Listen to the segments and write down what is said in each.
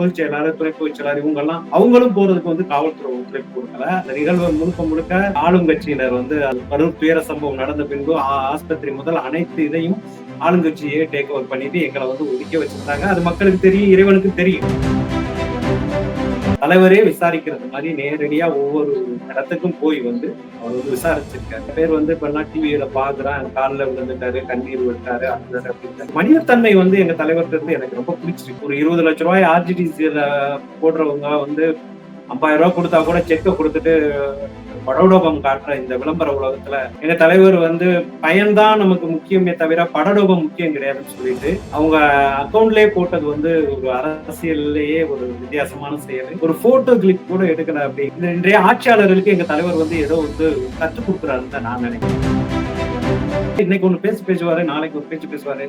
பொதுச் செயலாளர், துணை பொதுச் செயலாளர் இவங்க எல்லாம் அவங்களும் போறதுக்கு காவல்துறை ஒத்துழைப்பு கொடுக்கல. அந்த நிகழ்வு முழுக்க முழுக்க ஆளுங்கட்சியினர் கரூர் துயர சம்பவம் நடந்த பின்பு ஆஸ்பத்திரி முதல் அனைத்து இதையும் ஆளுங்கட்சியே டேக் ஓவர் பண்ணிட்டு எங்களை ஒதுக்கி வச்சிருந்தாங்க. அது மக்களுக்கு தெரியும், இறைவனுக்கு தெரியும். தலைவரே விசாரிக்கிறது மாதிரி நேரடியா ஒவ்வொரு இடத்துக்கும் போய் அவர் விசாரிச்சிருக்காரு. பேர் இப்ப டிவியில பாக்குறான், காலில் விழுந்துட்டாரு, கண்ணீர் விட்டாரு, அப்படின்னு மனிதத்தன்மை எங்க தலைவர்கிட்ட இருந்து எனக்கு ரொம்ப பிடிச்சிருக்கு. ஒரு 20 லட்சம் ரூபாய் ஆர்ஜிடிசியில போடுறவங்க 50,000 ரூபாய் கொடுத்தா கூட செக்கை கொடுத்துட்டு படோடோபம் காட்டுற இந்த விளம்பர உலகத்துல எங்க தலைவர் பயன்தான் நமக்கு முக்கியமே தவிர படடோபம் முக்கியம் கிடையாதுன்னு சொல்லிட்டு அவங்க அக்கௌண்ட்லயே போட்டது ஒரு அரசியல்லையே ஒரு வித்தியாசமான செயல். ஒரு போட்டோ கிளிக் கூட எடுக்கல. அப்படி இன்றைய ஆட்சியாளர்களுக்கு எங்க தலைவர் ஏதோ கற்றுக் கொடுக்குறாருன்னு தான் நான் நினைக்கிறேன். இன்னைக்கு ஒண்ணு பேசுவாரு, நாளைக்கு ஒரு பேச்சு பேசுவாரு,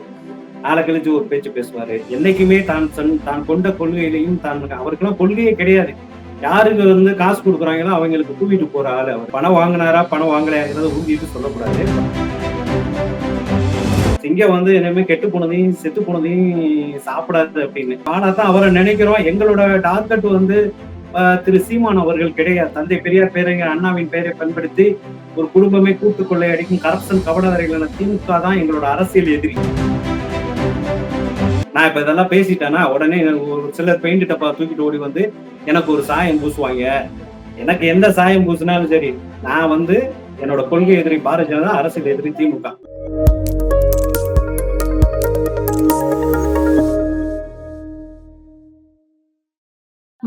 நாளை கழிச்சு ஒரு பேச்சு பேசுவாரு. என்னைக்குமே தான் கொண்ட கொள்கையிலையும் அவருக்கெல்லாம் கொள்கையே கிடையாது. யாருக்கு காசு கொடுக்குறாங்களோ அவங்களுக்கு கூட்டிட்டு போற ஆளு. அவர் பணம் வாங்கினாரா பணம் வாங்கலையாங்கிறத ஊங்கிட்டு சொல்லக்கூடாது. இங்க இனிமே கெட்டு போனதையும் செத்து போனதையும் சாப்பிடாது அப்படின்னு. ஆனா தான் அவரை நினைக்கிறோம். எங்களோட டார்கெட் திரு சீமான் அவர்கள் கிடையாது. தந்தை பெரியார் பேரறிஞர் அண்ணாவின் பெயரை பயன்படுத்தி ஒரு குடும்பமே கூட்டு கொள்ளை அடிக்கும் கரப்ஷன் கபடவரைகளான திமுக தான் எங்களோட அரசியல் எதிரி. நான் இப்ப இதெல்லாம் பேசிட்டேன்னா உடனே ஒரு சிலர் பெயிண்ட் டப்பா தூக்கிட்டு ஓடி எனக்கு ஒரு சாயம் பூசுவாங்க. எனக்கு எந்த சாயம் பூசினாலும் சரி, நான் என்னோட கொள்கை எதிரி பாரதிய ஜனதா, அரசியல் எதிரி திமுக.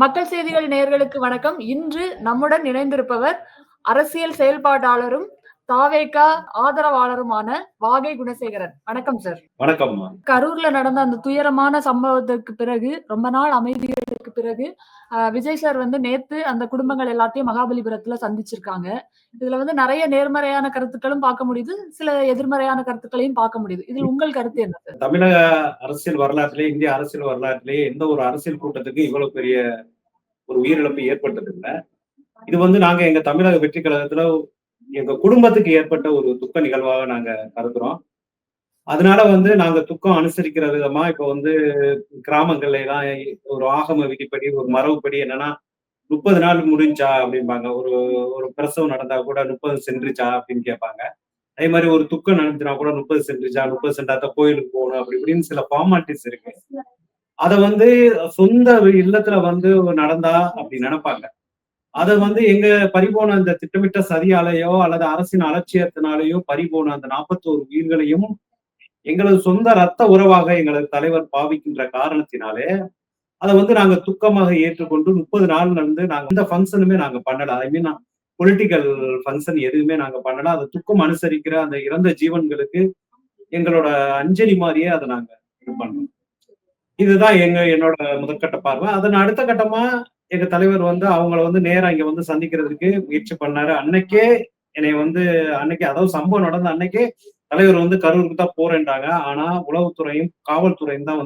மக்கள் செய்திகள் நேயர்களுக்கு வணக்கம். இன்று நம்முடன் இணைந்திருப்பவர் அரசியல் செயல்பாட்டாளரும் தாவேகா ஆதரவாளருமான வாகை குணசேகரன். வணக்கம் சார். வணக்கம். கரூர்ல நடந்த அந்த துயரமான சம்பவத்துக்கு பிறகு, ரொம்ப நாள் அமைதிக்கு பிறகு விஜய் சார் நேத்து அந்த குடும்பங்கள் எல்லாத்தையும் மகாபலிபுரத்துல சந்திச்சிருக்காங்க. இதுல நிறைய நேர்மறையான கருத்துக்களும் பார்க்க முடியுது, சில எதிர்மறையான கருத்துக்களையும் பார்க்க முடியுது. இதில் உங்கள் கருத்து என்ன சார்? தமிழக அரசியல் வரலாற்றிலே, இந்திய அரசியல் வரலாற்றிலே எந்த ஒரு அரசியல் கூட்டத்துக்கு இவ்வளவு பெரிய ஒரு உயிரிழப்பு ஏற்பட்டது இல்லை. இது நாங்க எங்க தமிழக வெற்றி கழகத்துல எங்க குடும்பத்துக்கு ஏற்பட்ட ஒரு துக்க நிகழ்வாக நாங்க கருதுறோம். அதனால நாங்க துக்கம் அனுசரிக்கிற விதமா இப்ப கிராமங்கள்ல எல்லாம் ஒரு ஆகம விதிப்படி, ஒரு மரபுப்படி என்னன்னா 30 நாள் முடிஞ்சா அப்படிம்பாங்க. ஒரு பிரசவம் நடந்தா கூட 30 சென்றுச்சா அப்படின்னு கேட்பாங்க. அதே மாதிரி ஒரு துக்கம் நடந்துச்சுனா கூட 30 சென்றுச்சா, 30 சென்றாத்த கோயிலுக்கு போகணும் அப்படி இப்படின்னு சில ஃபார்மாலிட்டிஸ் இருக்கு. அத சொந்த இல்லத்துல நடந்தா அப்படி நினைப்பாங்க. அதை எங்க பறிபோன அந்த திட்டமிட்ட சதியாலேயோ அல்லது அரசின் அலட்சியத்தினாலேயோ பறிபோன அந்த 41 உயிர்களையும் எங்களது சொந்த ரத்த உறவாக எங்களது தலைவர் பாவிக்கின்ற காரணத்தினாலே அதை நாங்க துக்கமாக ஏற்றுக்கொண்டு 30 நாள் நாங்க எந்த ஃபங்க்ஷனுமே நாங்க பண்ணல. ஐ மீன் பொலிட்டிக்கல் ஃபங்க்ஷன் எதுவுமே நாங்க பண்ணல. அதை துக்கம் அனுசரிக்கிற அந்த இறந்த ஜீவன்களுக்கு எங்களோட அஞ்சலி மாதிரியே அதை நாங்க இது பண்ணோம். இதுதான் என்னோட முதற்கட்ட பார்வை. அதன் அடுத்த கட்டமா எங்க தலைவர் அவங்கள நேரா இங்க சந்திக்கிறதுக்கு முயற்சி பண்ணாரு. அன்னைக்கே என்னை அன்னைக்கு அதாவது சம்பவம் நடந்த அன்னைக்கே தலைவர் கரூருக்கு தான் போறேன்றாங்க. ஆனா உளவுத்துறையும் காவல்துறையும் தான்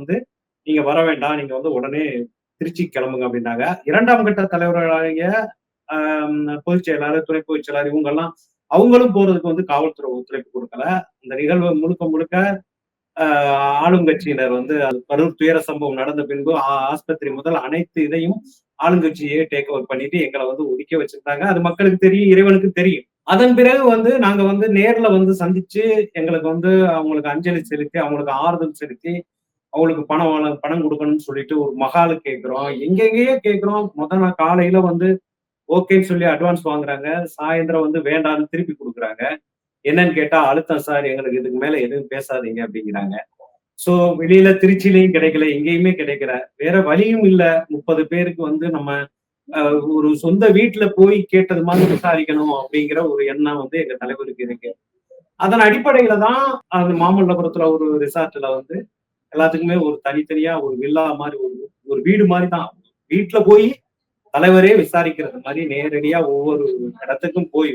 நீங்க வர வேண்டாம், நீங்க உடனே திருச்சி கிளம்புங்க அப்படின்னாங்க. 2ஆம் கட்ட தலைவர்களாகிய பொதுச் செயலாளர், துணை பொதுச் செயலாளர் இவங்க எல்லாம் அவங்களும் போறதுக்கு காவல்துறை ஒத்துழைப்பு கொடுக்கல. இந்த நிகழ்வு முழுக்க முழுக்க ஆளுங்கட்சியினர் கரூர் துயர சம்பவம் நடந்த பின்பு ஆஸ்பத்திரி முதல் அனைத்து இதையும் ஆளுங்கட்சியே டேக் ஓவர் பண்ணிட்டு எங்களை ஒதுக்கி வச்சிருந்தாங்க. அது மக்களுக்கு தெரியும், இறைவனுக்கு தெரியும். அதன் பிறகு நாங்க நேர்ல சந்திச்சு எங்களுக்கு அவங்களுக்கு அஞ்சலி செலுத்தி, அவங்களுக்கு ஆறுதல் செலுத்தி, அவங்களுக்கு பணம் கொடுக்கணும்னு சொல்லிட்டு ஒரு மகாலு கேட்கிறோம். எங்கெங்கேயோ கேட்கிறோம். முதல் நாள் காலையில ஓகேன்னு சொல்லி அட்வான்ஸ் வாங்குறாங்க. சாயந்தரம் வேண்டாம்னு திருப்பி கொடுக்குறாங்க. என்னன்னு கேட்டா அழுத்தம் சார், எங்களுக்கு இதுக்கு மேல எதுவும் பேசாதீங்க அப்படிங்கிறாங்க. சோ வெளியில திருச்சியிலையும் கிடைக்கல, எங்கேயுமே கிடைக்கல. வேற வழியும் இல்ல. 30 பேருக்கு நம்ம ஒரு சொந்த வீட்டுல போய் கேட்டது மாதிரி விசாரிக்கணும் அப்படிங்கிற ஒரு எண்ணம் எங்க தலைவருக்கு இருக்கு. அதன் அடிப்படையில தான் அந்த மாமல்லபுரத்துல ஒரு ரிசார்ட்ல எல்லாத்துக்குமே ஒரு தனித்தனியா ஒரு வில்லா மாதிரி ஒரு வீடு மாதிரி தான். வீட்டுல போய் தலைவரே விசாரிக்கிறது மாதிரி நேரடியா ஒவ்வொரு இடத்துக்கும் போய்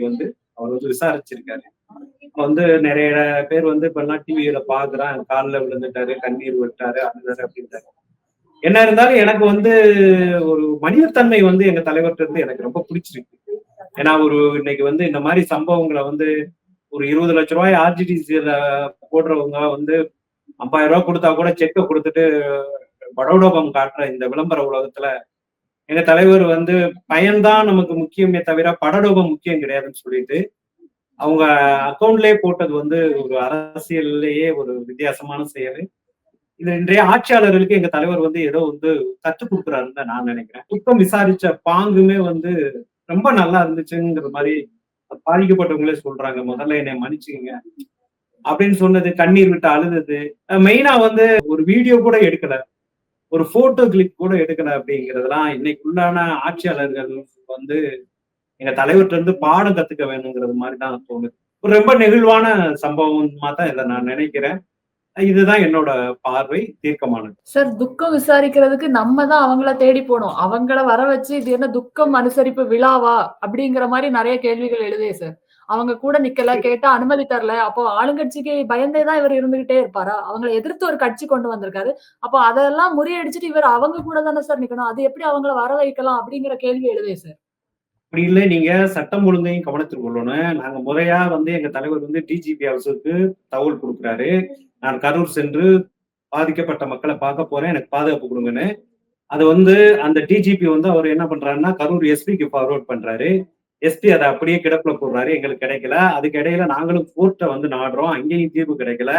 அவர் விசாரிச்சிருக்காரு. நிறைய பேர் இப்ப டிவியில பாக்குறான், காலில் விழுந்துட்டாரு, கண்ணீர் விட்டாரு, அழுதாரு அப்படின்ட்டாரு. என்ன இருந்தாலும் எனக்கு ஒரு மனிதத்தன்மை எங்க தலைவர்கிட்ட இருந்து எனக்கு ரொம்ப பிடிச்சிருக்கு. ஏன்னா இன்னைக்கு இந்த மாதிரி சம்பவங்களை ஒரு 20 லட்சம் ரூபாய் ஆர்ஜிடிசியில போடுறவங்க 50,000 ரூபாய் கொடுத்தா கூட செக்கை கொடுத்துட்டு படோடோபம் காட்டுற இந்த விளம்பர உலகத்துல எங்க தலைவர் வந்து பயன்தான் நமக்கு முக்கியமே தவிர படடோபம் முக்கியம் கிடையாதுன்னு சொல்லிட்டு அவங்க அக்கௌண்ட்லயே போட்டது வந்து ஒரு அரசியல்லையே ஒரு வித்தியாசமான செயல். இது இன்றைய ஆட்சியாளர்களுக்கு எங்க தலைவர் வந்து ஏதோ வந்து கற்றுக் கொடுக்குறாருன்னு தான் நான் நினைக்கிறேன். துக்கம் விசாரிச்ச பாங்குமே வந்து ரொம்ப நல்லா இருந்துச்சுங்கிற மாதிரி பாதிக்கப்பட்டவங்களே சொல்றாங்க. முதல்ல என்னை மன்னிச்சுக்கங்க அப்படின்னு சொன்னது, கண்ணீர் விட்டு அழுதது, மெயினா வந்து ஒரு வீடியோ கூட எடுக்கல, ஒரு போட்டோ கிளிப் கூட எடுக்கல அப்படிங்கிறதுலாம் இன்னைக்கு உள்ளான ஆட்சியாளர்கள் வந்து எங்க தலைவர்கிட்ட இருந்து பாடம் கத்துக்க வேணுங்கிறது மாதிரி தான் தோணுது. ஒரு ரொம்ப நெகிழ்வான சம்பவமா தான் இதை நான் நினைக்கிறேன். இதுதான் என்னோட பார்வை, தீர்க்கமானது. சார், துக்கம் விசாரிக்கிறதுக்கு நம்ம தான் அவங்கள தேடி போனோம். அவங்கள வர வச்சு இது என்ன துக்கம் அனுசரிப்பு விழாவா? அப்படிங்கிற மாரி நெறைய கேள்விகள் எழுதே சார். அவங்க கூட நிக்கல, கேட்டா அனுமதி தரல. அப்போ ஆளுங்கட்சிக்கு பயந்தே தான் இவர் இருந்துகிட்டே இருப்பாரா? அவங்கள எதிர்த்து ஒரு கட்சி கொண்டு வந்திருக்காரு. அப்போ அதெல்லாம் முறியடிச்சுட்டு இவர் அவங்க கூட தானே சார் நிக்கணும். அது எப்படி அவங்கள வர வைக்கலாம்? அப்படிங்கிற கேள்வி எழுதே சார். அப்படி இல்லை, நீங்க சட்டம் ஒழுங்கையும் கவனத்தில் கொள்ளணும். நாங்க முறையா வந்து எங்க தலைவர் வந்து டிஜிபி ஆஃபீஸுக்கு தகவல் கொடுக்குறாரு. நான் கரூர் சென்று பாதிக்கப்பட்ட மக்களை பார்க்க போறேன், எனக்கு பாதுகாப்பு கொடுங்கன்னு. அது வந்து அந்த டிஜிபி வந்து அவர் என்ன பண்றாருன்னா கரூர் எஸ்பிக்கு ஃபார்வர்ட் பண்றாரு. எஸ்பி அதை அப்படியே கிடப்புல போடுறாரு. எங்களுக்கு கிடைக்கல. அதுக்கு இடையில நாங்களும் கோர்ட்டை வந்து நாடுறோம். அங்கேயும் தீர்வு கிடைக்கல.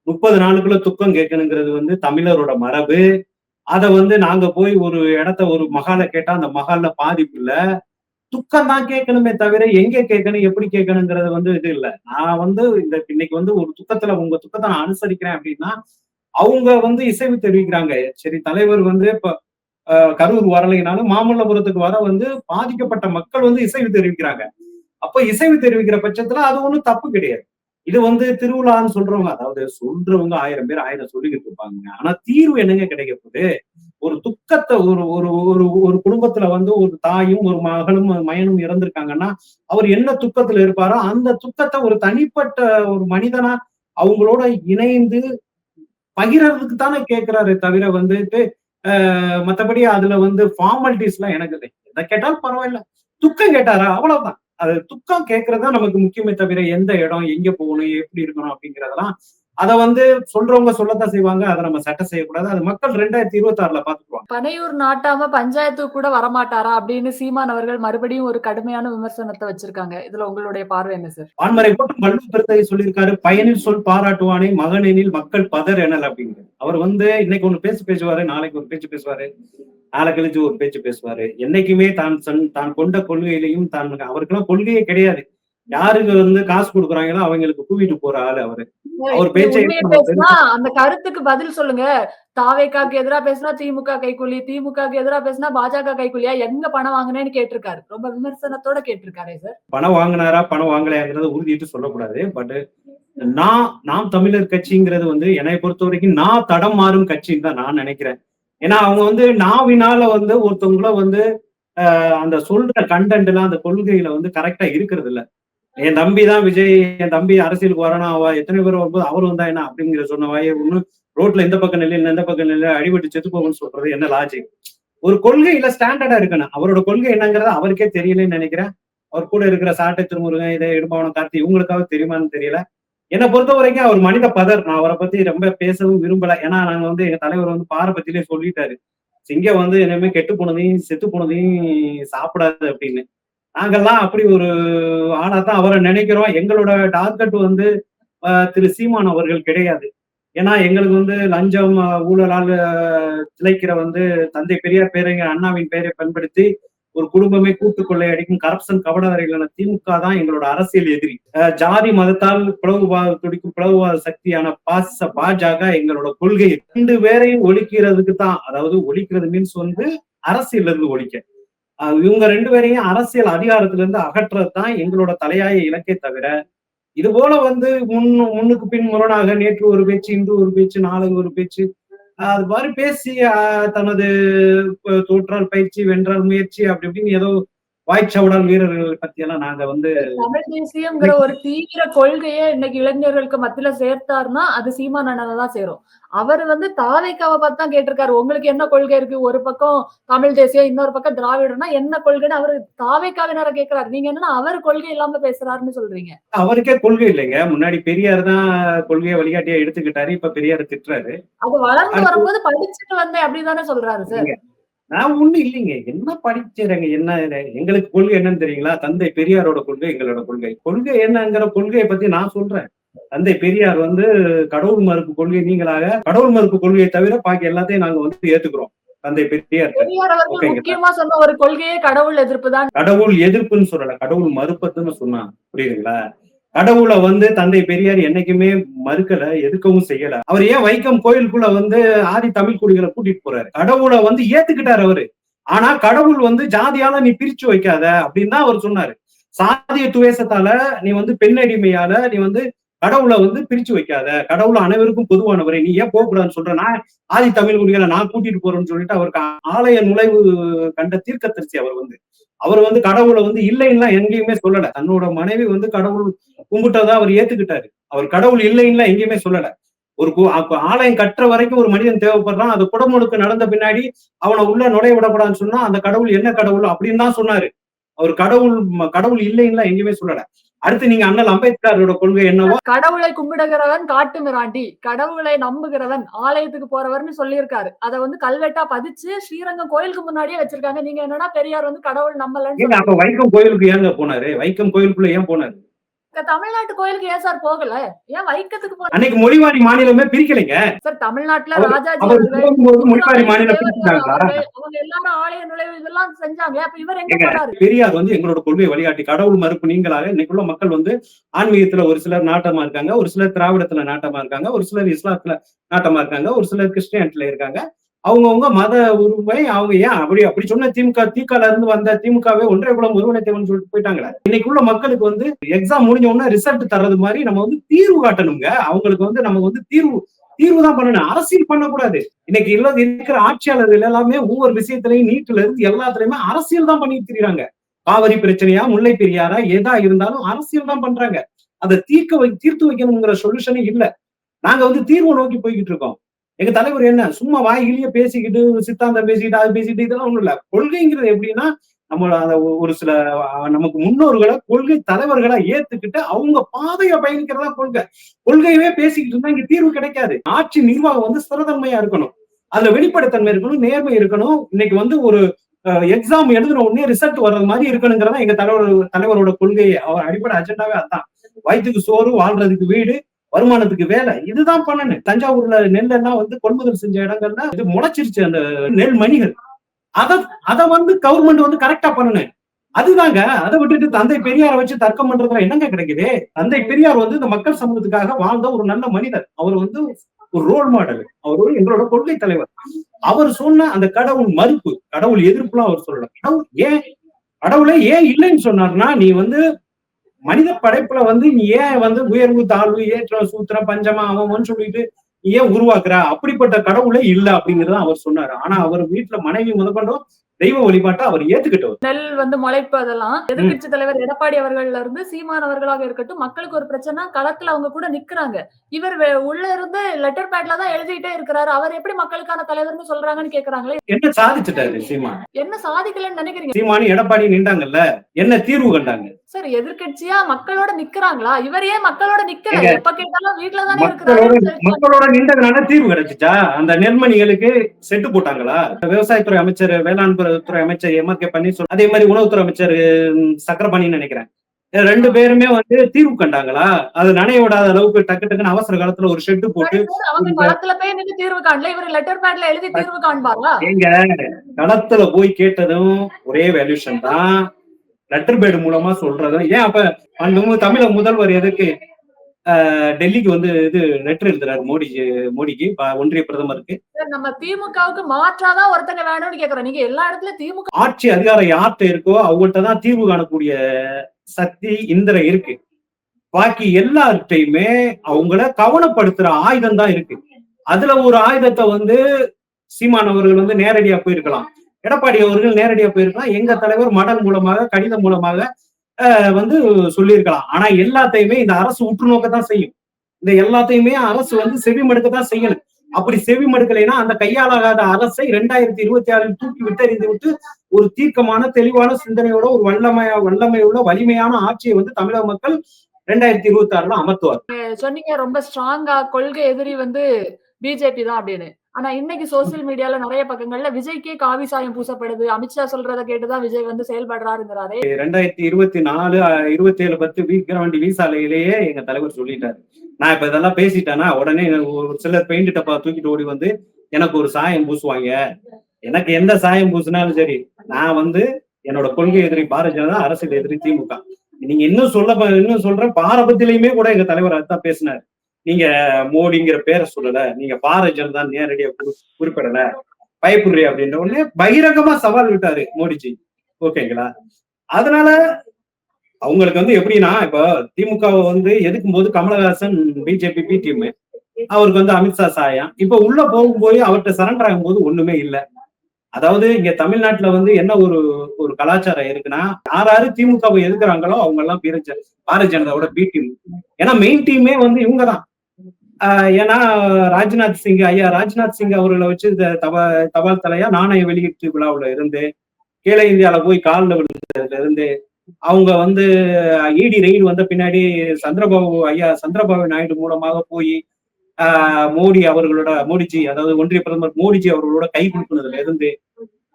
30 நாளுக்குள்ள துக்கம் கேட்கணுங்கிறது வந்து தமிழரோட மரபு. அதை வந்து நாங்க போய் ஒரு இடத்த ஒரு மகால கேட்டா அந்த மகால்ல பாதிப்பு இல்ல. துக்கம் தான் கேட்கணுமே தவிர எங்க கேட்கணும், எப்படி கேட்கணுங்கிறது வந்து இது இல்ல. நான் வந்து இன்னைக்கு வந்து ஒரு துக்கத்துல உங்க துக்கத்தை நான் அனுசரிக்கிறேன் அப்படின்னா அவங்க வந்து இசைவு தெரிவிக்கிறாங்க. சரி, தலைவர் வந்து இப்ப கரூர் வரலைனாலும் மாமல்லபுரத்துக்கு வர வந்து பாதிக்கப்பட்ட மக்கள் வந்து இசைவு தெரிவிக்கிறாங்க. அப்ப இசைவு தெரிவிக்கிற பட்சத்துல அது ஒண்ணும் தப்பு கிடையாது. இது வந்து திருவிழான்னு சொல்றவங்க, அதாவது சொல்றவங்க 1000 பேர் 1000 சொல்லிக்கிட்டு இருப்பாங்க. ஆனா தீர்வு என்னங்க கிடைக்க போகுது? ஒரு துக்கத்தை ஒரு ஒரு ஒரு ஒரு குடும்பத்துல வந்து ஒரு தாயும் ஒரு மகளும் மகனும் இறந்திருக்காங்கன்னா அவர் என்ன துக்கத்துல இருப்பாரோ அந்த துக்கத்தை ஒரு தனிப்பட்ட ஒரு மனிதனா அவங்களோட இணைந்து பகிர்றதுக்கு தானே கேட்கிறாரு தவிர வந்துட்டு மத்தபடி அதுல வந்து ஃபார்மாலிட்டிஸ் எல்லாம் எனக்கு இல்லை. எதை கேட்டாலும் பரவாயில்ல, துக்கம் கேட்டாரா அவ்வளவுதான். அது துக்கம் கேட்கறதா நமக்கு முக்கியமே தவிர எந்த இடம், எங்க போகணும், எப்படி இருக்கணும் அப்படிங்கிறதெல்லாம் அதை வந்து சொல்றவங்க சொல்லத்தான் செய்வாங்க. அதை நம்ம சட்டம் செய்யக்கூடாது. அது மக்கள் 2026ல பாத்துக்குவாங்க. பனையூர் நாட்டாம பஞ்சாயத்துக்கு கூட வரமாட்டாரா அப்படின்னு சீமான் அவர்கள் மறுபடியும் ஒரு கடுமையான விமர்சனத்தை வச்சிருக்காங்க. இதுல உங்களுடைய பார்வை என்ன சார்? வான்மறை போட்டு வள்ளுவ பெருந்தகை சொல்லியிருக்காரு, பயனில் சொல் பாராட்டுவானே மகனெனில் மக்கள் பதர் எனல் அப்படிங்கிறது. அவர் வந்து இன்னைக்கு ஒண்ணு பேசுவாரு, நாளைக்கு ஒரு பேச்சு பேசுவாரு, நாளை கழிச்சு ஒரு பேச்சு பேசுவாரு. என்னைக்குமே தான் கொண்ட கொள்கையிலையும் அவருக்கெல்லாம் கொள்கையே கிடையாது. யாருக்கு வந்து காசு கொடுக்குறாங்களோ அவங்களுக்கு கூவிட்டு போற ஆளு அவரு. அவர் பேச்சை உண்மையை பேசினா அந்த கருத்துக்கு பதில் சொல்லுங்க. தாவேக்காக்கு எதிரா பேசினா திமுக கைக்கூலி, திமுகக்கு எதிரா பேசினா பாஜக கைக்கூலியா? எங்க பணம் வாங்கினேன்னு கேட்டிருக்காரு. ரொம்ப விமர்சனத்தோட கேட்டிருக்காரே சார். பணம் வாங்கினாரா பணம் வாங்கலையாங்கிறத உறுதிட்டு சொல்லக்கூடாது. பட் நாம் தமிழர் கட்சிங்கிறது வந்து என்னை பொறுத்த வரைக்கும் நான் தடம் மாறும் கட்சின்னு தான் நான் நினைக்கிறேன். ஏன்னா அவங்க வந்து நாவினால வந்து ஒருத்தவங்கள வந்து அந்த சொல்ற கண்டென்ட் எல்லாம் அந்த கொள்கையில வந்து கரெக்டா இருக்கிறது இல்ல. என் தம்பி தான் விஜய், என் தம்பி அரசியலுக்கு வரணும், அவ எத்தனை பேர் வரும்போது அவர் வந்தா என்ன அப்படிங்கிற சொன்ன வாயை ஒண்ணு ரோட்ல இந்த பக்கம் நிலை இந்த பக்கம் நிலை அடிபட்டு செத்து போகும்னு சொல்றது என்ன லாஜிக்? ஒரு கொள்கையில ஸ்டாண்டர்டா இருக்கணும். அவரோட கொள்கை என்னங்கிறது அவருக்கே தெரியலன்னு நினைக்கிறேன். அவர் கூட இருக்கிற சாட்டை திருமுருகன், இதை இடும்பாவனம் கார்த்தி இவங்களுக்காக தெரியுமான்னு தெரியல. என்னை பொறுத்த வரைக்கும் அவர் மனித பதர். நான் அவரை பத்தி ரொம்ப பேசவும் விரும்பல. ஏன்னா நாங்க வந்து எங்க தலைவர் வந்து பாறை பத்திலே சொல்லிட்டாரு, சிங்கம் வந்து இனிமே கெட்டு போனதையும் செத்து போனதையும் சாப்பிடாது அப்படின்னு. நாங்கெல்லாம் அப்படி ஒரு ஆளாதான் அவரை நினைக்கிறோம். எங்களோட டார்கெட் வந்து திரு சீமான் அவர்கள் கிடையாது. ஏன்னா எங்களுக்கு வந்து லஞ்சம் ஊழலால் திளைக்கிற வந்து தந்தை பெரியார் பேரறிஞர் அண்ணாவின் பெயரை பயன்படுத்தி ஒரு குடும்பமே கூட்டு கொள்ளை அடிக்கும் கரப்ஷன் கபடதாரிகளான திமுக தான் எங்களோட அரசியல் எதிரி. ஜாதி மதத்தால் பிளவுவாத துடிக்கும் பிளவுவாத சக்தியான பாஜக எங்களோட கொள்கை. 2 பேரையும் ஒழிக்கிறதுக்கு தான், அதாவது ஒழிக்கிறது மீன்ஸ் வந்து அரசியல் இருந்து ஒழிக்க, இவங்க 2 பேரையும் அரசியல் அதிகாரத்துல இருந்து அகற்றுறது தான் எங்களோட தலையாய இலக்கே தவிர இது போல வந்து முன்னுக்கு பின் முரணாக நேற்று ஒரு பேச்சு, இன்று ஒரு பேச்சு, நாளைக்கு ஒரு பேச்சு, அது மாதிரி பேசி தனது தோற்றால் பயிற்சி வென்றால் முயற்சி அப்படி இப்படின்னு ஏதோ வாய்ச்சவடால் வீரர்களை பத்தி எல்லாம் நாங்க வந்து தமிழ் தேசியம்ங்கிற ஒரு தீவிர கொள்கையை இன்னைக்கு இளைஞர்களுக்கு மத்தியில சேர்த்தாருன்னா அது சீமான் அண்ணனை தான் சேரும். அவர் வந்து தாவேக்காவை பார்த்து தான் கேட்டிருக்காரு. உங்களுக்கு என்ன கொள்கை இருக்கு? ஒரு பக்கம் தமிழ் தேசியம், இன்னொரு பக்கம் திராவிடம்னா என்ன கொள்கைன்னு அவரு தாவேக்காவினரை கேட்கிறாரு. நீங்க என்னன்னா அவர் கொள்கை இல்லாம பேசுறாருன்னு சொல்றீங்க. அவருக்கே கொள்கை இல்லைங்க. முன்னாடி பெரியார் தான் கொள்கையை வழிகாட்டியா எடுத்துக்கிட்டாரு. இப்ப பெரியார் திட்டுறாரு. அது வளர்ந்து வரும்போது படிச்சுட்டு வந்தேன் அப்படிதானே சொல்றாரு சார். நான் ஒண்ணும் இல்லைங்க. என்ன படிச்சிடறேங்க? என்ன எங்களுக்கு கொள்கை என்னன்னு தெரியுங்களா? தந்தை பெரியாரோட கொள்கை எங்களோட கொள்கை. கொள்கை என்னங்கிற கொள்கையை பத்தி நான் சொல்றேன். தந்தை பெரியார் வந்து கடவுள் மறுப்பு கொள்கை நீங்களாக கடவுள் மறுப்பு கொள்கையை தவிர பாக்கி எல்லாத்தையும் நாங்க வந்து ஏத்துக்கிறோம். தந்தை பெரியார் பெரியார் அவர்கள் முக்கியமா சொன்ன ஒரு கொள்கையே கடவுள் எதிர்ப்பு தான். கடவுள் எதிர்ப்புன்னு சொல்லல, கடவுள் மறுப்பதுன்னு சொன்னா புரியுதுங்களா? கடவுளை வந்து தந்தை பெரியார் என்னைக்குமே மறுக்கல, எதுக்கவும் செய்யல. அவர் ஏன் வைக்கம் கோயிலுக்குள்ள வந்து ஆதி தமிழ் குடிகளை கூட்டிட்டு போறாரு? கடவுளை வந்து ஏத்துக்கிட்டாரு அவரு. ஆனா கடவுள் வந்து ஜாதியால நீ பிரிச்சு வைக்காத அப்படின்னு தான் அவர் சொன்னாரு. சாதிய துவேஷத்தால நீ வந்து பெண்ணடிமையால நீ வந்து கடவுளை வந்து பிரிச்சு வைக்காத, கடவுளை அனைவருக்கும் பொதுவானவரை நீ ஏன் போகக்கூடாதுன்னு சொல்ற? நான் ஆதி தமிழ் குடிகளை நான் கூட்டிட்டு போறேன்னு சொல்லிட்டு அவருக்கு ஆலய நுழைவு கண்ட தீர்க்கதரிசி அவர் வந்து கடவுளை வந்து இல்லைன்னா எங்கேயுமே சொல்லல. தன்னோட மனைவி வந்து கடவுள் கும்பிட்டதா அவர் ஏத்துக்கிட்டாரு. அவர் கடவுள் இல்லைன்னா எங்கேயுமே சொல்லல. ஒரு ஆலயம் கட்டுற வரைக்கும் ஒரு மனிதன் தேவைப்படுறான். அது குடமுழுக்கு நடந்த பின்னாடி அவனை உள்ள நுழைய விடப்படான்னு சொன்னா அந்த கடவுள் என்ன கடவுள் அப்படின்னு தான் சொன்னாரு. அவர் கடவுள் இல்லைன்னா எங்கேயுமே சொல்லல. அடுத்து நீங்க அண்ணல் அம்பேத்கரோட கொள்கை என்னவோ, கடவுளை கும்பிடுகிறவன் காட்டு மிராண்டி, கடவுளை நம்புகிறவன் ஆலயத்துக்கு போறவர்னு சொல்லியிருக்காரு. அத வந்து கல்வெட்டா பதிச்சு ஸ்ரீரங்கம் கோயிலுக்கு முன்னாடியே வச்சிருக்காங்க. நீங்க என்னன்னா பெரியார் வந்து கடவுள் நம்பலன்னு அப்ப வைக்கம் கோயிலுக்கு ஏங்க போனாரு? வைக்கம் கோயிலுக்குள்ள ஏன் போனாரு? தமிழ்நாட்டு கோயிலுக்கு ஏன் சார் போகல? ஏன் வைக்கத்துக்கு போன? அன்னைக்கு மொழிவாரி மாநிலமே பிரிக்கலைங்க சார். தமிழ்நாட்டுல ராஜாஜி மொழிவாரி மாநிலம் பிரிச்சுட்டாங்களா? அவங்க எல்லாரும் ஆலய நுழைவு இதெல்லாம் செஞ்சாங்க. அப்ப இவர் எங்க போனாரு? பெரியார் வந்து எங்களோட கொள்கை வழிகாட்டி. கடவுள் மறுப்பு நீங்களாக இன்னைக்குள்ள மக்கள் வந்து ஆன்மீகத்துல ஒரு சிலர் நாட்டமா இருக்காங்க, ஒரு சிலர் திராவிடத்துல நாட்டமா இருக்காங்க, ஒரு சிலர் இஸ்லாத்துல நாட்டமா இருக்காங்க, ஒரு சிலர் கிறிஸ்டியானிட்டில இருக்காங்க. அவங்கவுங்க மத உரிமை அவங்க ஏன் அப்படி சொன்ன திமுக இருந்து வந்த திமுகவே ஒன்றை குலம் ஒருவனை தேவன் சொல்லிட்டு போயிட்டாங்களே. இன்னைக்குள்ள மக்களுக்கு வந்து எக்ஸாம் முடிஞ்ச உடனே ரிசல்ட் தர்றது மாதிரி நம்ம வந்து தீர்வு காட்டணுங்க. அவங்களுக்கு வந்து நம்ம வந்து தீர்வு தான் பண்ணணும், அரசியல் பண்ணக்கூடாது. இன்னைக்கு இருக்கிற ஆட்சியாளர்கள் எல்லாமே ஒவ்வொரு விஷயத்திலையும் நீட்டுல இருந்து எல்லாத்துலயுமே அரசியல் தான் பண்ணிட்டு தெரியுறாங்க. காவிரி பிரச்சனையா, முல்லை பெரியாரா, எதா இருந்தாலும் அரசியல் தான் பண்றாங்க. அதை தீர்த்து வைக்கணுங்கிற சொல்யூஷனே இல்ல. நாங்க வந்து தீர்வை நோக்கி போய்கிட்டு இருக்கோம். எங்க தலைவர் என்ன சும்மா வாயிலேயே பேசிக்கிட்டு சித்தாந்தம் பேசிக்கிட்டு அது பேசிக்கிட்டு இதெல்லாம் ஒண்ணும் இல்ல. கொள்கைங்கிறது எப்படின்னா நம்ம ஒரு சில நமக்கு முன்னோர்களை கொள்கை தலைவர்களா ஏத்துக்கிட்டு அவங்க பாதையை பயணிக்கிறதா கொள்கையவே பேசிக்கிட்டு இருந்தா இங்க தீர்வு கிடைக்காது. ஆட்சி நிர்வாகம் வந்து ஸ்திரத்தன்மையா இருக்கணும், அதுல வெளிப்படைத்தன்மை இருக்கணும், நேர்மை இருக்கணும். இன்னைக்கு வந்து ஒரு எக்ஸாம் எழுதுன உடனே ரிசல்ட் வர்றது மாதிரி இருக்கணுங்கிறதா எங்க தலைவரோட கொள்கையை, அவர் அடிப்படை அஜெண்டாவே அதான். வயிற்றுக்கு சோறு, வாழ்றதுக்கு வீடு, வருமானத்துக்கு வேலை, இதுதான் பண்ணணும். தஞ்சாவூர்ல நெல் எல்லாம் வந்து கொள்முதல் செஞ்ச இடங்கள்ல இது முளைச்சிருச்சு அந்த நெல் மணிகள். அத வந்து கவர்மெண்ட் வந்து கரெக்டா பண்ணணும். அதுதாங்க. அதை விட்டுட்டு தந்தை பெரியாரை வச்சு தர்க்கம் பண்றதுல என்னங்க கிடைக்குது? தந்தை பெரியார் வந்து இந்த மக்கள் சமூகத்துக்காக வாழ்ந்த ஒரு நல்ல மனிதர். அவர் வந்து ஒரு ரோல் மாடல். அவர் ஒரு எங்களோட கொள்கை தலைவர். அவர் சொன்ன அந்த கடவுள் மறுப்பு, கடவுள் எதிர்ப்புலாம் அவர் சொல்லலாம். கடவுளை ஏன் இல்லைன்னு சொன்னார்னா, நீ வந்து மனித படைப்புல வந்து நீ ஏன் வந்து உயர்வு தாழ்வு ஏற்றம் சூத்திரம் பஞ்சமா அவன் சொல்லிட்டு நீ ஏன் உருவாக்குற? அப்படிப்பட்ட கடவுளே இல்ல அப்படிங்கிறத அவர் சொன்னாரு. ஆனா அவர் வீட்டுல மனைவி முதற்கொண்டும் தெய்வ வழிபாட்டை அவர் ஏத்துக்கிட்டவர். நெல் வந்து முளைப்பு அதெல்லாம் எதிர்கட்சி தலைவர் எடப்பாடி அவர்கள்ல இருந்து சீமான் அவர்களாக இருக்கட்டும், மக்களுக்கு ஒரு பிரச்சனை களத்துல அவங்க கூட நிக்கிறாங்க. இவர் உள்ள இருந்து லெட்டர் பேட்ல தான் எழுதிட்டே இருக்கிறாரு. அவர் எப்படி மக்களுக்கான தலைவர்னு சொல்றாங்கன்னு கேக்குறாங்களே. என்ன சாதிச்சுட்டாரு சீமான்? என்ன சாதிக்கலன்னு நினைக்கிறீங்க? சீமானு எடப்பாடி நின்றாங்கல்ல, என்ன தீர்வு கண்டாங்க? சார் எதிர்கட்சியா மக்களோட நிக்கிறாங்களா? இவர் ஏன் மக்களோட நிக்கல? எப்ப கேட்டாலும் வீட்டுல தானே இருக்கிறாரு. மக்களோட நின்றதுனால தீர்வு கிடைச்சிச்சா? அந்த நெல்மணிகளுக்கு செட்டு போட்டாங்களா? விவசாயத்துறை அமைச்சர், வேளாண் துறை அமைச்சர் எம்.ஆர்.கே. பன்னீர்செல்வம், அதே மாதிரி உணவுத்துறை அமைச்சர் சக்கரபாணின்னு நினைக்கிறேன், 2 பேருமே வந்து தீர்வு கண்டாங்களா? அது நனைய விடாத அளவுக்கு டக்குன்னு அவசர காலத்துல ஒரு ஷெட்டு போட்டு அவங்க களத்துல போய் நின்று தீர்வு காணல, இவர் லெட்டர் பேட்ல எழுதி தீர்வு காண்பாரா? எங்க களத்துல போய் கேட்டதும் ஒரே வேல்யூஷன் தான், லெட்டர் பேடு மூலமா சொல்றதும். ஏன் அப்ப அந்த தமிழக முதல்வர் எதுக்கு டெல்லிக்கு வந்து இது லெட்டர் எழுதுறாரு மோடிக்கு, ஒன்றிய பிரதமருக்கு? நம்ம திமுகவுக்கு மாற்றாதான் ஒருத்தங்க வேணும்னு கேக்குறோம். நீங்க எல்லா இடத்துலயும் திமுக ஆட்சி அதிகாரம் யார்கிட்ட இருக்கோ அவங்கள்ட்ட தான் தீர்வு காணக்கூடிய சக்தி இந்திரம் இருக்கு. பாக்கி எல்லார்ட்டையுமே அவங்கள கவனப்படுத்துற ஆயுதம் தான் இருக்கு. அதுல ஒரு ஆயுதத்தை வந்து சீமான் அவர்கள் வந்து நேரடியா போயிருக்கலாம். எடப்பாடி அவர்கள் நேரடியா போயிருக்கலாம், எங்க தலைவர் மடல் மூலமாக கடிதம் மூலமாக வந்து சொல்லியிருக்கலாம். ஆனா எல்லாத்தையுமே இந்த அரசு உற்று நோக்கத்தான் செய்யும். இந்த எல்லாத்தையுமே அரசு வந்து செவிமடுக்கத்தான் செய்யணும். அப்படி செவிமடுக்கலைன்னா அந்த கையாளாகாத அரசை 2026 தூக்கி விட்டெறிந்து விட்டு ஒரு தீர்க்கமான தெளிவான சிந்தனையோட ஒரு வல்லமையுள்ள வலிமையான ஆட்சியை வந்து தமிழக மக்கள் 2026 அமர்த்துவார். சொன்னீங்க ரொம்ப ஸ்ட்ராங்கா கொள்கை எதிரி வந்து பிஜேபி தான் அப்படின்னு. ஆனா இன்னைக்கு சோசியல் மீடியால நெறைய பக்கங்கள்ல விஜய்க்கே காவி சாயம் பூசப்படுது. அமித்ஷா சொல்றத கேட்டுதான் விஜய் வந்து செயல்படுறாருங்கிறாரே. 2024 27 10 வீக்கிரவாண்டி வீசாலையிலேயே எங்க தலைவர் சொல்லிட்டாரு. நான் இப்ப இதெல்லாம் பேசிட்டேன்னா உடனே ஒரு சிலர் பெயிண்ட் டப்பா தூக்கிட்டு ஓடி வந்து எனக்கு ஒரு சாயம் பூசுவாங்க. எனக்கு எந்த சாயம் பூசினாலும் சரி, நான் வந்து என்னோட கொள்கை எதிரி பாரதிய ஜனதா, அரசியல் எதிரி திமுக. நீங்க இன்னும் சொல்றேன், பாரபத்திலையுமே கூட எங்க தலைவர் அதுதான் பேசினார். நீங்க மோடிங்கிற பேரை சொல்லல, நீங்க பாரதிய ஜனதா நேரடியா குறிப்பிடல, பயப்படுறீ அப்படின்ற உடனே பகிரங்கமா சவால் விட்டாரு மோடிஜி. ஓகேங்களா? அதனால அவங்களுக்கு வந்து எப்படின்னா, இப்ப திமுகவை வந்து எதிர்க்கும் போது கமலஹாசன் பிஜேபி பி டீம், அவருக்கு வந்து அமித்ஷா சாயம். இப்ப உள்ள போகும்போது அவர்கிட்ட சரண்டர் ஆகும் போது ஒண்ணுமே இல்ல. அதாவது இங்க தமிழ்நாட்டுல வந்து என்ன ஒரு ஒரு கலாச்சாரம் இருக்குன்னா, யாரு திமுகவை எதிர்க்கிறாங்களோ அவங்க எல்லாம் பாரதிய ஜனதாவோட பி டீம். ஏன்னா மெயின் டீமே வந்து இவங்கதான். ஏன்னா ஐயா ராஜ்நாத் சிங் அவர்களை வச்சு தபால் தலையா நாணய வெளியீட்டு விழாவுல இருந்து, கீழே இந்தியால போய் காலில் விழுந்ததுல இருந்து, அவங்க வந்து இடி ரெய்டு வந்த பின்னாடி சந்திரபாபு நாயுடு மூலமாக போய் மோடிஜி, அதாவது ஒன்றிய பிரதமர் மோடிஜி அவர்களோட கை கொடுക്കുന്നதுல இருந்து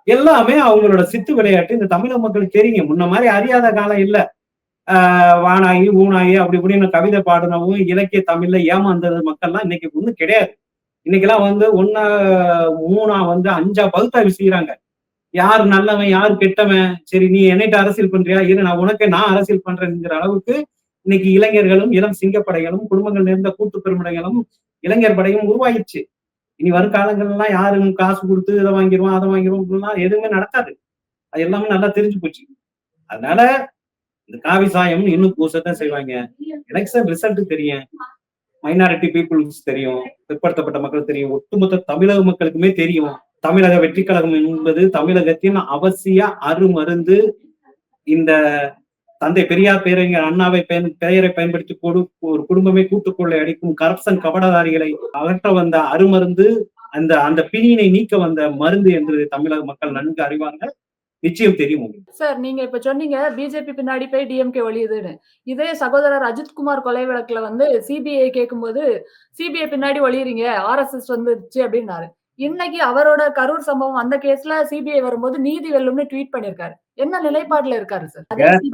எல்லாமே அவங்களோட சித்து விளையாட்டு இந்த தமிழக மக்களுக்கு தெரியுங்க. முன்ன மாதிரி அறியாத காலம் இல்ல. வானாயி ஊனாயி அப்படி இப்படின்னு கவிதை பாடினவும் இலக்கிய தமிழ்ல ஏமாந்தது மக்கள்லாம் இன்னைக்கு ஒண்ணும் கிடையாது. இன்னைக்கெல்லாம் வந்து மூணா வந்து 5ஆ பகுத்தாய்வு செய்யறாங்க. யார் நல்லவன் யார் கெட்டவன், சரி நீ என்னைட்ட அரசியல் பண்றியா, இரு நான் அரசியல் பண்றேங்கிற அளவுக்கு இன்னைக்கு இளைஞர்களும் இளம் சிங்கப்படைகளும் குடும்பங்கள் நிறைந்த கூட்டு பெருமடைகளும் இளைஞர் படையும் உருவாயிடுச்சு. இனி வரும் காலங்கள்லாம் யாரும் காசு கொடுத்து இதை வாங்கிடுவோம் அதை வாங்கிடுவோம் எதுவுமே நடக்காது. அது எல்லாமே நல்லா தெரிஞ்சு போச்சு. அதனால இந்த காவி சாயம் இன்னும் பூசத்தான் செய்வாங்க. எலெக்ஷன் ரிசல்ட் தெரியும், மைனாரிட்டி பீப்புள்ஸ் தெரியும், பிற்படுத்தப்பட்ட மக்கள் தெரியும், ஒட்டுமொத்த தமிழக மக்களுக்குமே தெரியும். தமிழக வெற்றி கழகம் என்பது தமிழகத்தின் அவசிய அருமருந்து. இந்த தந்தை பெரியார் பேரறிஞர் அண்ணாவை பெயரை பயன்படுத்தி ஒரு குடும்பமே கூட்டுக்கொள்ளை அடிக்கும் கரப்ஷன் கபடதாரிகளை அகற்ற வந்த அருமருந்து, அந்த பிணியினை நீக்க வந்த மருந்து என்று தமிழக மக்கள் நன்கு அறிவார்கள். நிச்சயம் தெரியும். சார் நீங்க இப்ப சொன்னீங்க பிஜேபி பின்னாடி போய் டிஎம்கே ஒளியுதுன்னு. இதே சகோதரர் அஜித்குமார் கொலை வழக்குல வந்து சிபிஐ கேட்கும்போது சிபிஐ பின்னாடி ஒளியறீங்க, ஆர்எஸ்எஸ் வந்துருச்சு அப்படின்னாரு. இன்னைக்கு அவரோட கரூர் சம்பவம் அந்த கேஸ்ல சிபிஐ வரும்போது நீதி வெல்லும்னு ட்வீட் பண்ணிருக்காரு. என்ன நிலைப்பாடுல இருக்காரு சார்?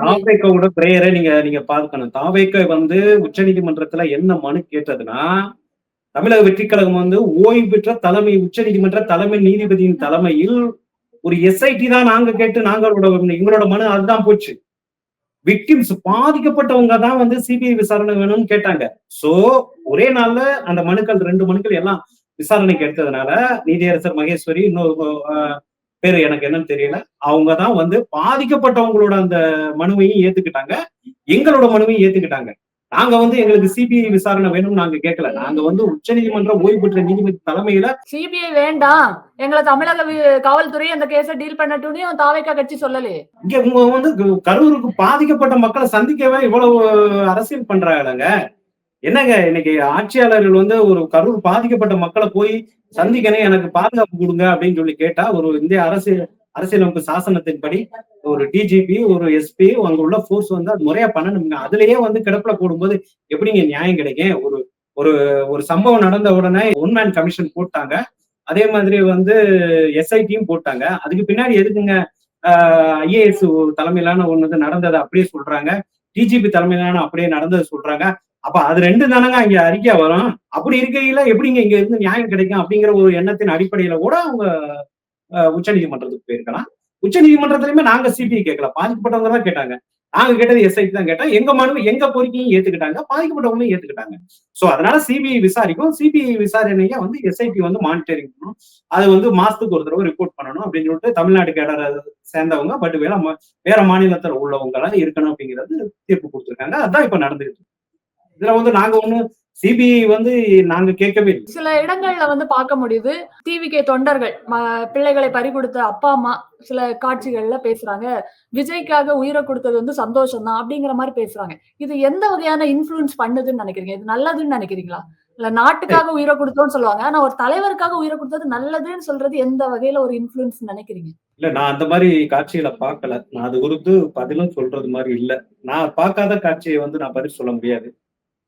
தாவேக்காவோட பிரேயரை நீங்க பார்க்கணும். தாவேக்கா வந்து உச்ச நீதிமன்றத்துல என்ன மனு கேட்டதுன்னா, தமிழக வெற்றி கழகம் வந்து ஓய்வு பெற்ற உச்ச நீதிமன்ற தலைமை நீதிபதியின் தலைமையில் ஒரு எஸ்ஐடி தான் நாங்க கேட்டு எங்களோட மனு அதுதான் போச்சு. விக்டிம்ஸ் பாதிக்கப்பட்டவங்க தான் வந்து சிபிஐ விசாரணை வேணும்னு கேட்டாங்க. சோ ஒரே நாள்ல அந்த மனுக்கள் 2 மனுக்கள் எல்லாம் விசாரணைக்கு எடுத்ததுனால நீதியரசர் மகேஸ்வரி, இன்னொரு பேரு எனக்கு என்னன்னு தெரியல, அவங்கதான் வந்து பாதிக்கப்பட்டவங்களோட அந்த மனுவையும் ஏத்துக்கிட்டாங்க, எங்களோட மனுவையும் ஏத்துக்கிட்டாங்க. நாங்க வந்து எங்களுக்கு சிபிஐ விசாரணை வேணும்னு நாங்க கேட்கல. நாங்க வந்து உச்ச நீதிமன்ற ஓய்வு பெற்ற நீதிபதி தலைமையில சிபிஐ வேண்டாம், எங்களை தமிழக காவல்துறை அந்த கேஸ டீல் பண்ணட்டும்னு தாவேக்கா கட்சி சொல்லலையே. இங்க இவங்க வந்து கரூருக்கு பாதிக்கப்பட்ட மக்களை சந்திக்கவே இவ்வளவு அரசியல் பண்றாங்க. என்னங்க இன்னைக்கு ஆட்சியாளர்கள் வந்து ஒரு கரூர் பாதிக்கப்பட்ட மக்களை போய் சந்திக்கணும், எனக்கு பாதுகாப்பு கொடுங்க அப்படின்னு சொல்லி கேட்டா, ஒரு இந்திய அரசியலமைப்பு சாசனத்தின்படி ஒரு டிஜிபி ஒரு எஸ்பி அங்க உள்ள போர்ஸ் வந்து அது முறையா பண்ணணுங்க. அதுலயே வந்து கிடப்புல போடும்போது எப்படிங்க நியாயம் கிடைக்கும்? ஒரு ஒரு ஒரு சம்பவம் நடந்த உடனே ஒன்மேன் கமிஷன் போட்டாங்க, அதே மாதிரி வந்து எஸ்ஐடியும் போட்டாங்க. அதுக்கு பின்னாடி எதுக்குங்க ஐஏஎஸ் தலைமையிலான ஒண்ணு நடந்தது அப்படியே சொல்றாங்க, டிஜிபி தலைமையிலான அப்படியே நடந்தது சொல்றாங்க. அப்ப அது 2 தானங்க அங்க அறிக்கை வரும். அப்படி இருக்கையில எப்படிங்க இங்க இருந்து நியாயம் கிடைக்கும் அப்படிங்கிற ஒரு எண்ணத்தின் அடிப்படையில கூட அவங்க உச்ச நீதிமன்றத்துக்கு போயிருக்கலாம். உச்ச நீதிமன்றத்திலுமே நாங்க சிபிஐ கேட்கல, பாதிக்கப்பட்டவங்க தான் கேட்டாங்க. நாங்க கேட்டது எஸ்ஐடி தான் கேட்டோம். எங்க மனு எங்க கோரிக்கையும் ஏத்துக்கிட்டாங்க, பாதிக்கப்பட்டவங்களும் ஏத்துக்கிட்டாங்க. சோ அதனால சிபிஐ விசாரிக்கும். சிபிஐ விசாரணையை வந்து எஸ்ஐடி வந்து மானிட்டரிங் பண்ணணும். அது வந்து மாசத்துக்கு ஒரு தடவை ரிப்போர்ட் பண்ணணும் அப்படின்னு சொல்லிட்டு தமிழ்நாடு கேடரை சேர்ந்தவங்க பட் வேற மாநிலத்துல உள்ளவங்க இருக்கணும் அப்படிங்கிறது தீர்ப்பு கொடுத்துருக்காங்க. அதுதான் இப்ப நடந்துட்டு. இதுல வந்து நாங்க ஒண்ணும் சிபிஐ வந்து நாங்க கேட்கவே இல்லை. சில இடங்கள்ல வந்து பார்க்க முடியுது. டிவிகே தொண்டர்கள் பிள்ளைகளை பறிகொடுத்த அப்பா, அம்மா சில காட்சிகள்ல பேசுறாங்க. விஜய்க்காக உயிர குடுத்தது வந்து சந்தோஷம் தான் அப்படிங்கிற மாரி பேசுறாங்க. இது எந்த வகையான இன்ஃப்ளூயன்ஸ் பண்ணுதுன்னு நெனைக்கிறீங்க? இது நல்லதுன்னு நெனைக்கிறீங்களா? இல்ல நாட்டுக்காக உயிர குடுத்தோம்னு சொல்லுவாங்க. ஆனா ஒரு தலைவருக்காக உயிர குடுத்தது நல்லதுன்னு சொல்றது எந்த வகையில ஒரு இன்ஃப்ளூயன்ஸ் நெனைக்கிறீங்க? இல்ல நான் அந்த மாரி காட்சிகள பார்க்கல. நான் அது குறித்து பதிலும் சொல்றது மாரி இல்ல. நான் பார்க்காத காட்சிய வந்து நான் பதில் சொல்ல முடியாது.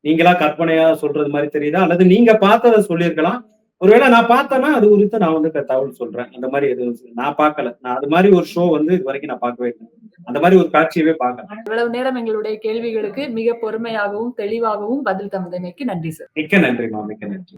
நீங்களா கற்பனையா சொல்றது மாரி தெரியுதா? அல்லது நீங்க பார்த்தத சொல்லியிருக்கலாம். ஒருவேள நான் பார்த்தேன்னா, அது குறித்து நான் வந்து தகவல் சொல்றேன். அந்த மாரி எதுவும் நான் பார்க்கல. நான் அது மாரி ஒரு ஷோ வந்து இதுவரைக்கும் நான் பார்க்கவே இல்ல. அந்த மாரி ஒரு காட்சியவே பார்க்கல. இவ்வளவு நேரம் எங்களுடைய கேள்விகளுக்கு மிக பொறுமையாகவும், தெளிவாகவும் பதில் தந்தமைக்கு நன்றி சார். மிக்க நன்றிம்மா. மிக்க நன்றி.